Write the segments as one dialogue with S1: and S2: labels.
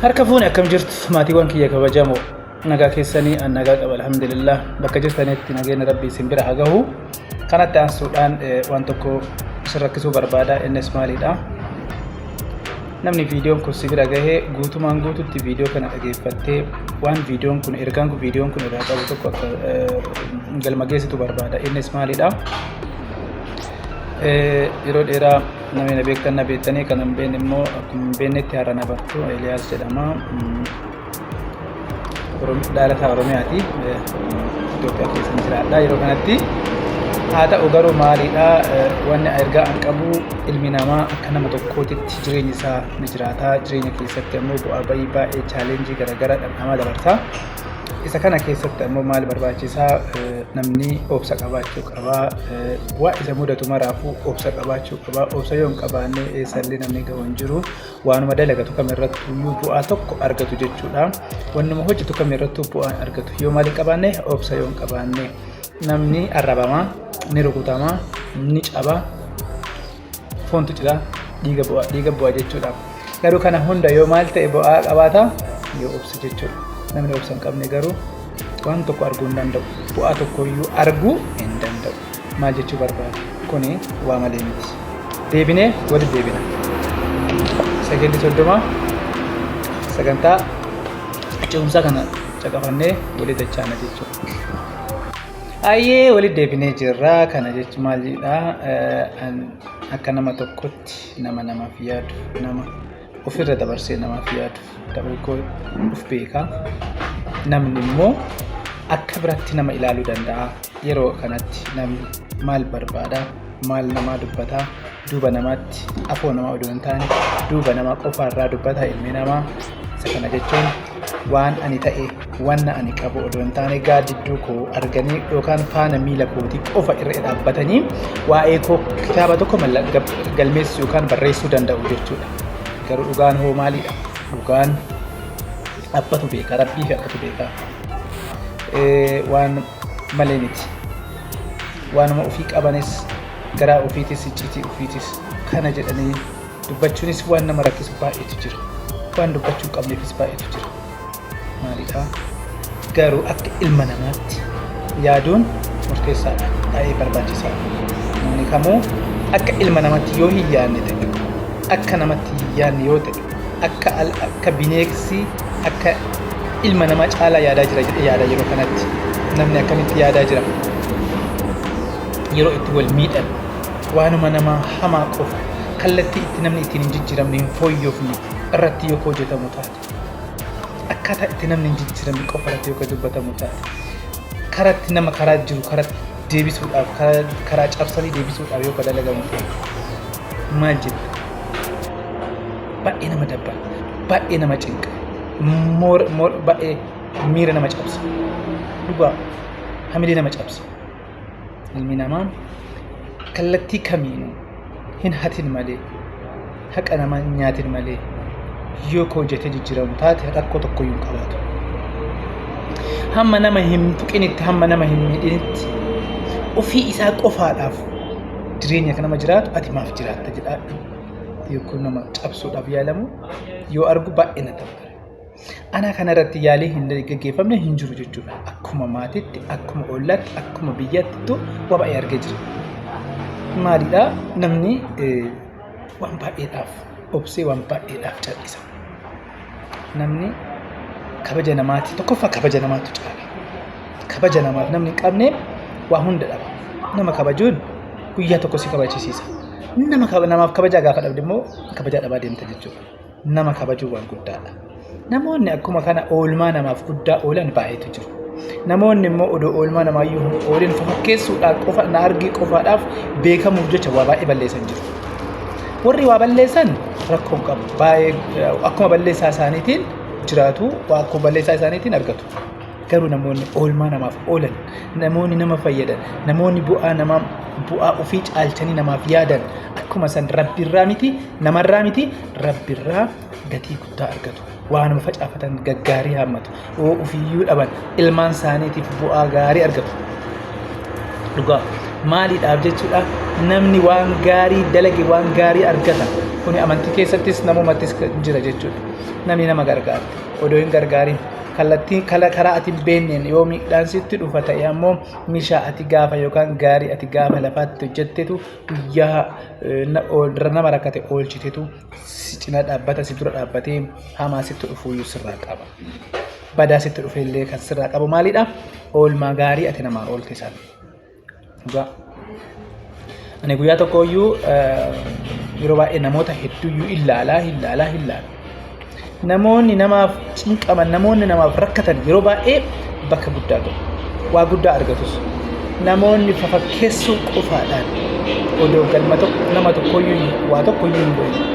S1: Harka fuuni akkam jirtu maatiiwwan kiyya kabajamoo nagaa keessanii an nagaa qaba alhamdulillah bakka jirtanitti nageenya rabbii isin bira haa gahu. Kanatti aansuudhaan waan tokko isin rakkisuu barbaada. Innis maalidha? Namni viidiyoon kun si bira gahee guutumaan guututti viidiyoo kana dhageeffattee waan viidiyoon kun ergaan viidiyoon kun irraa qabu tokko akka galma geessitu barbaada. Innis maalidha? Yeroo dheeraa namni na beektan na beektanii kan hin beekne immoo akkuma beeknetti haara na bartu Eeliyaas jedhama. Dhalataa Oromiyaati. Itoophiyaa keessa jiraadha. Yeroo kanatti haa ta'u garuu maalidha wanni ergaa an qabu ilmi namaa akka nama tokkootitti jireenya isaa ni jiraata. Jireenya keessatti ammoo bu'aa bayii baay'ee chaalenjii garaagaraa dhamdhamaa dabarsa. Isa kana keessatti ammoo maal barbaachisaa namni obsa qabaachuu qaba. Waa isa mudatu maraafuu obsa qabaachuu qaba. Obsa yoo hin qabaanne eessallee namni gahu hin jiru. Waanuma dalagatu kamirrattuu bu'aa tokko argatu jechuudha. Wannuma hojjetu kamirrattuu bu'aa argatu. Yoo maal hin qabaanne obsa yoo hin qabaanne namni arrabamaa, ni rukutamaa, ni cabaa, foontu cidhaa, dhiiga bu'aa jechuudha. Garuu kana hunda yoo maal ta'e bu'aa qabaata yoo obsa jechuudha. Namni obsa hin qabne garuu waan tokko arguu hin danda'u. Bu'aa tokkoyyuu arguu hin danda'u. Maal jechuu barbaada? Kuni waa malee miti. Deebinee walitti deebina. Sagantaa 30 sagantaa ce'umsaa kana caqafannee walitti dachaana jechuudha. Ayyee walitti deebinee jirra. Kana jechuun maalidha? Akka nama tokkotti namaaf yaadu, nama ofirra dabarsee namaaf yaadu ta'uu of beeka. Namni immoo akka biratti nama ilaaluu danda'a. Yeroo kanatti namni maal barbaada? Maal namaa dubbata? Duuba namaatti afoo namaa odoo hin taane duuba namaa qofaarraa dubbata ilmi namaa. Isa kana jechuun waan ani ta'e wanna ani qabu odoo hin taane gaaddidduu koo arganii yookaan faana miila kootii qofa irra dhaabbatanii waa'ee koo kitaaba tokko galmeessuu yookaan barreessuu danda'u jechuudha. Garuu dhugaan hoo maalidha? Dhugaan abbatu beeka, rabbii fi abbatu beeka. Waan malee miti. Waanuma ofii qabanis garaa ofiitis icciitii ofiitis kana jedhanii dubbachuunis waan nama rakkisu baay'eetu jira. Waan dubbachuu hin qabneefis baay'eetu jira. Maalidha? Garuu akka ilma namaatti yaaduun murteessaadha. Baay'ee barbaachisaadha. Namni kamuu akka ilma namaatti yoo hin yaadne ta'e, akka namatti hin yaadne yoo ta'e, akka bineensi akka ilma namaa caalaa yaadaa jira jedhee yaada. Yeroo kanatti namni akkamitti yaadaa jira? Yeroo itti wal miidhan waanuma namaa hamaa qofa kallattii itti namni ittiin hin jijjiiramne hin fooyyofne irratti yoo hojjetamu taate, akkaataa itti namni hin jijjiiramne qofa irratti yoo dubbatamu taate, karatti nama karaa jiru karatti deebisuudhaaf karaa cabsanii deebisuudhaaf yoo dalagamu ta'e maal jedhu? Baay'ee nama dabba, baay'ee nama cinqa, baay'ee miira nama cabsa, dhugaa hamilee nama cabsa. Ilmi namaa kallattii kamiinuu hin hatin malee, haqa namaa hin nyaatin malee yoo hojjetee jijjiiramu taate rakkoo tokkoyyuu hin qabaatu. Hamma nama hin tuqinitti, hamma nama hin miidhinitti ofii isaa qofaadhaaf jireenya kan nama jiraatu ati maaf jiraatta jedhaadhu yookiin nama cabsuudhaaf yaalamu yoo argu baay'ee na dabara. Ana kanarratti yaalii hin gaggeeffamne hin jiru jechuudha. Akkuma maatiitti, akkuma ollaatti, akkuma biyyattitu waa baay'ee argee jira. Maalidha? Namni waan baay'eedhaaf obsee waan baay'eedhaaf cal'isa. Namni kabaja namaatti tokkoffaa kabaja namaatu caala. Kabaja namaaf namni hin qabne waa hunda dhaba. Nama kabajuun guyyaa tokko si kabachisiisa. Namaaf kabajaa gaafa dhabde immoo kabajaa dhabaa deemta jechuudha. Nama kabajuu waan guddaadha. Namoonni akkuma kana oolmaa namaaf guddaa oolan baay'eetu jiru. Namoonni immoo odoo oolmaa namaayyuu hin oolin fakkeessuudhaaf qofa na argii qofaadhaaf beekamuuf jecha waa baay'ee balleessan jiru. Warri waa balleessan rakkoo hin qabu. Baay'ee akkuma balleessaa isaaniitiin jiraatu, akkuma balleessaa isaaniitiin argatu. Garuu namoonni oolmaa namaaf oolan, namoonni nama fayyadan, namoonni bu'aa ofii caalchanii namaaf yaadan akkuma san rabbirraa miti, namarraa miti, rabbirraa gatii guddaa argatu. Waanuma facaafatan gaggaarii hammatu. Oo ofiiyyuu dhaban ilmaan isaaniitiif bu'aa gaarii argatu. Dhugaa maaliidhaaf jechuudha? Namni waan gaarii dalage waan gaarii argata. Kuni amantii keessattis namumattis jira jechuudha. Namni nama gargaara. Odoo hin gargaarin kallattiin karaa ati beenneen yoo miidhaan sitti dhufa ta'e ammoo meeshaa ati gaafa yookaan gaarii ati gaafa lafaatti hojjettetu guyyaa nama rakkate oolchitetu si cina dhaabbata si dura dhaabbatee hamaa sitti dhufuuyyuu sirraa qaba. Badaa sitti dhufeellee kan sirraa qabu maalidha? Oolmaa gaarii ati namaa oolte sana. Dhugaa. Ani guyyaa tokkooyyuu yeroo baay'ee namoota hedduuyyuu ilaalaa. Namoonni namaaf cinqaman, namoonni namaaf rakkatan yeroo baay'ee bakka guddaa gahu. Waa guddaa argatus. Namoonni fafakkeessuu qofaadhaan odoo galma nama tokkooyyuu waa tokkooyyuu hin godhin.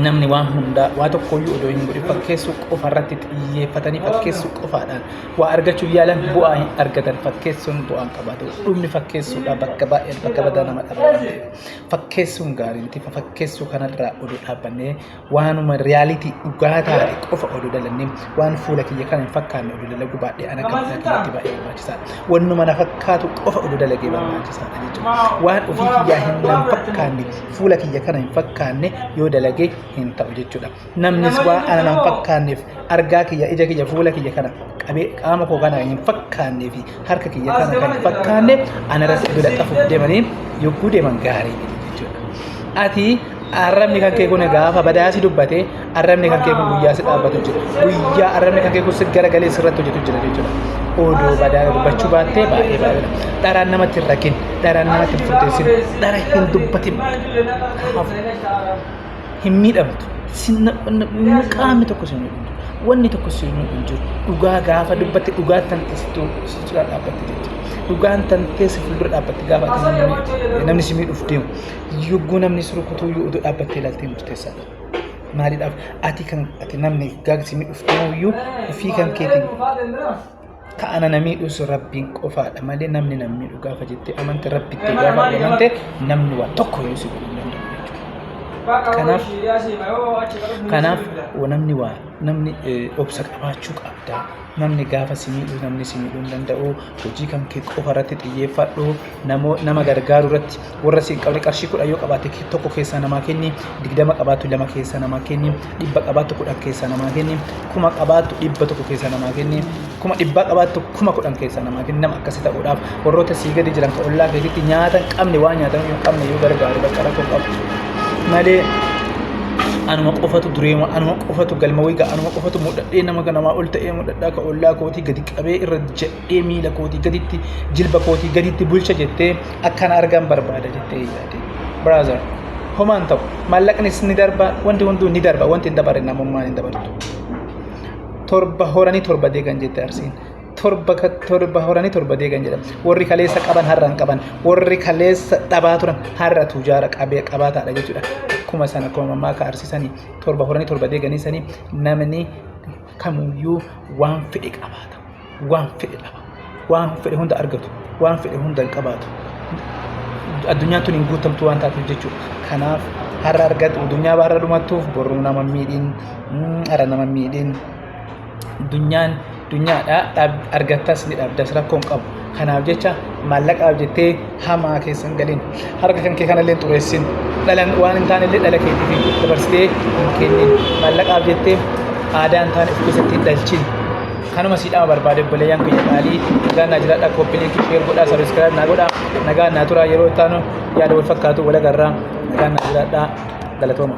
S1: Namni waan hundaa waa tokkooyyuu odoo hin godhin fakkeessuu qofa irratti xiyyeeffatanii fakkeessuu qofaadhaan waa argachuuf yaalan bu'aa hin argatan. Fakkeessuun bu'aan qabaatu. Dhumni fakkeessuudhaan bakka baay'ee bakka badaa nama dhabaa. Fakkeessuun gaarii miti. Fakkeessuu kanarraa odoo dhaabbannee waanuma riyaalitii dhugaa taate qofa odoo dalannee waan fuula kiyya kana hin fakkaanne odoo dalagu baay'ee ana kan keessatti baay'ee barbaachisaadha. Wannuma na fakkaatu qofa odoo dalagee barbaachisaadha jechuudha. Waan ofii kiyyaa hin fakkaanne fuula kiyya kana hin fakkaanne yoo dalagee hin ta'u jechuudha. Namnis waan ana nan fakkaanneef argaa kiyya ija kiyya fuula kiyya kana qabee qaama koo kana hin fakkaannee fi harka kiyya kana kan hin fakkaanne ana irratti bira qafuuf deemanii yogguu deeman gaarii jechuudha. Ati arrabni kan kee kun gaafa badaasi dubbate arrabni kan kee kun guyyaa si dhaabbatu jira. Guyyaa arrabni kan kee kun si garagalee sirratti hojjetu jira jechuudha. Odoo badaa dubbachuu baattee baay'ee baay'ee dharaan namatti hin rakkin, dharaan namatti hin furteessin, dhara hin dubbatin. Hin miidhamtu. Qaamni tokko sin miidhamtu. Wanni tokko sin miidhamtu. Dhugaa gaafa dubbatte dhugaa tantee si dhaabbatte jechuudha. Dhugaan tantee si fuuldura dhaabbatte gaafa namni si miidhuuf deemu. Yogguu namni si rukutuu yoo odoo dhaabbattee ilaaltee murteessaadha. Maaliidhaaf ati namni gaafa si miidhuuf deemuyyuu ofii kan keetiin ka'ana na miidhus rabbiin qofaadha malee namni nama miidhu gaafa jettee amante rabbitti gaafa amante namni waan tokko yoo si godhu hin danda'u. Kanaaf namni obsa qabaachuu qabda. Namni gaafa si miidhu namni si miidhuu hin danda'u. Hojii kan kee qofa irratti xiyyeeffadhu. Nama gargaaru irratti warra si qabne qarshii 10 yoo qabaatte tokko keessaa namaa kenni, 20 qabaattu 2 keessaa namaa kenni, 100 qabaattu 10 keessaa namaa kenni, 1000 qabaattu 100 keessaa namaa kenni, 100 qabaattu 10 keessaa namaa kenni. Nama akkasii ta'uudhaaf warroota sii gadi jiran ka ollaa keessatti nyaata hin qabne waan nyaatan hin qabne yoo gargaaru bakka rakkoo qabu. Malee anuma qofatu dureema anuma qofatu galma wiiga anuma qofatu mudhadhee nama namaa ol ta'ee mudhadhaa ka ollaa kootii gadi qabee irra jedhee miila kootii gaditti jilba kootii gaditti bulcha jettee akkana argan barbaada jettee yaade. Brother homaan ta'u maallaqnis ni darba wanti hunduu ni darba wanti hin dabarre namummaan hin dabartu. Torba horanii torba deegan jette Arsiin. Torba horanii torba deegan jedhama. Warri kaleessa qaban har'a hin qaban. Warri kaleessa dhabaa turan har'a tujaara qabaataadha jechuudha. Akkuma sana akkuma mammaa ka Arsisanii torba horanii torba deeganii sanii namni kamuyyuu waan fedhe qabaata. Waan fedhe dhaba. Waan fedhe hunda argatu. Waan fedhe hunda hin qabaatu. Addunyaan tun hin guutamtu waan taatuuf jechuudha. Kanaaf har'a argatu addunyaa baarra dhumattuuf boruu nama miidhin har'a nama miidhin dunyaadha argattas ni dhabdas rakkoon qabu. Kanaaf jecha maallaqaaf jettee hamaa keessan galin harka kan kee kanallee xureessin dhalan waan hin taanellee dhala keetiif dabarsitee hin kennin maallaqaaf jettee aadaa hin taane of keessatti dhalchin. Kanuma siidhama barbaade obboleeyyan kiyya qaalii nagaan naa jiraadha kooppiilee sheer godhaa sabiskiraayib naa godhaa nagaan naa turaa yeroo ittaanu yaada wal fakkaatu wal agarraa nagaan naa jiraadha galatooma.